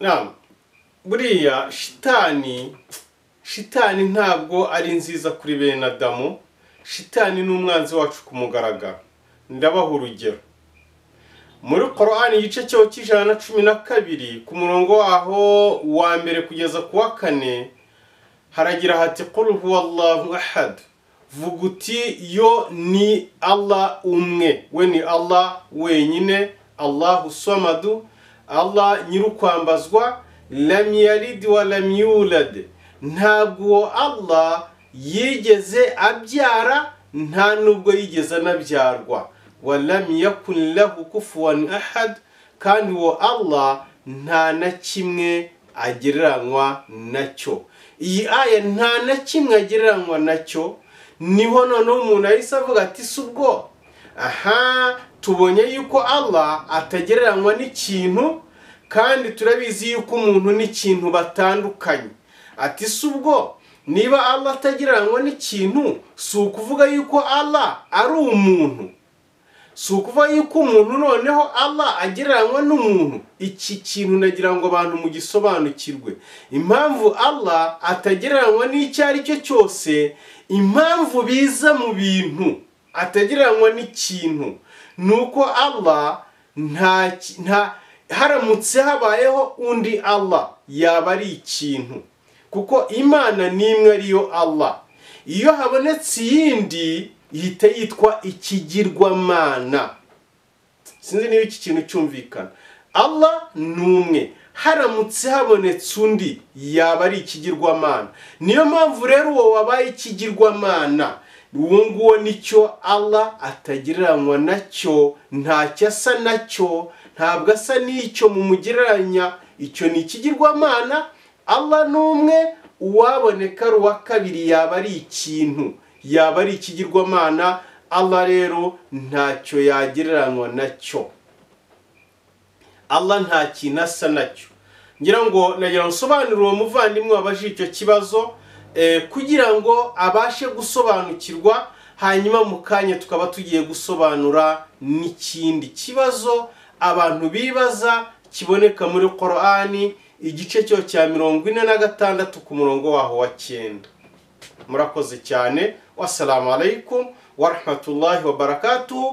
Naam, buriya shitani ntabwo ari nziza kuri bene Adamu. Shitani ni umwanzi wacu kumugaragara. Ndabaha urugero. Muri Qur'ani igice cyo cy'ijana 12 ku murongo waho wa mbere kugeza ku wa 4 haragira hati qul huwallahu ahad. Vuguti yo ni Allah umwe, we ni Allah wenyine, Allahu samadu, Allah nyirukwambazwa, lam yalid wa lam yulad. Ntabwo Allah yigeze abyara, nta nubwo yigeze anabyarwa. Wa lam yakun lahu kufuwan ahad, kandi wo Allah nta na kimwe agereranywa nacyo. Iyi aya nta na kimwe agereranywa nacyo. Niho none umuntu ahise avuga ati subwo tubonye yuko Allah atagereranywa n'ikintu, kandi turabizi yuko umuntu n'ikintu batandukanye. Ati subwo niba Allah atagereranywa n'ikintu, si ukuvuga yuko Allah ari umuntu, si ukuvuga yuko umuntu noneho Allah agereranywa n'umuntu. Iki kintu nagira ngo abantu mu gisobanukirwe. Impamvu Allah atagereranywa n'icyo ari cyo cyose, impamvu biza mu bintu atagereranywa n'ikintu, nuko Allah nta haramutse habayeho undi Allah yaba ari ikintu, kuko Imana nimwe ariyo Allah. Iyo habonetse iyindi ihita yitwa ikigirwamana. Sinzi niba iki kintu cyumvikana. Allah numwe, haramutse habonetse undi yaba ari ikigirwamana. Niyo mpamvu rero uwo wabaye ikigirwamana, uwo nguwo nicyo Allah atagereranywa nacyo, ntacyo asa nacyo, ntabwo asa n'icyo mu mugereranya. Icyo ni ikigirwamana. Allah numwe, uwaboneka ari uwa kabiri yaba ari ikintu, yaba ari ikigirwamana. Allah rero ntacyo yagereranywa nacyo. Allah nta kintu asa nacyo. Ngira ngo nagira nsobanurire uwo muvandimwe wabaje icyo kibazo kugira ngo abashe gusobanukirwa, hanyuma mu kanya tukaba tugiye gusobanura n'ikindi kibazo abantu bibaza kiboneka muri Qur'ani igice cyo cya 46 ku murongo waho wa 9. Murakoze cyane. Wassalamu alaikum wa rahmatullahi wa barakatuh.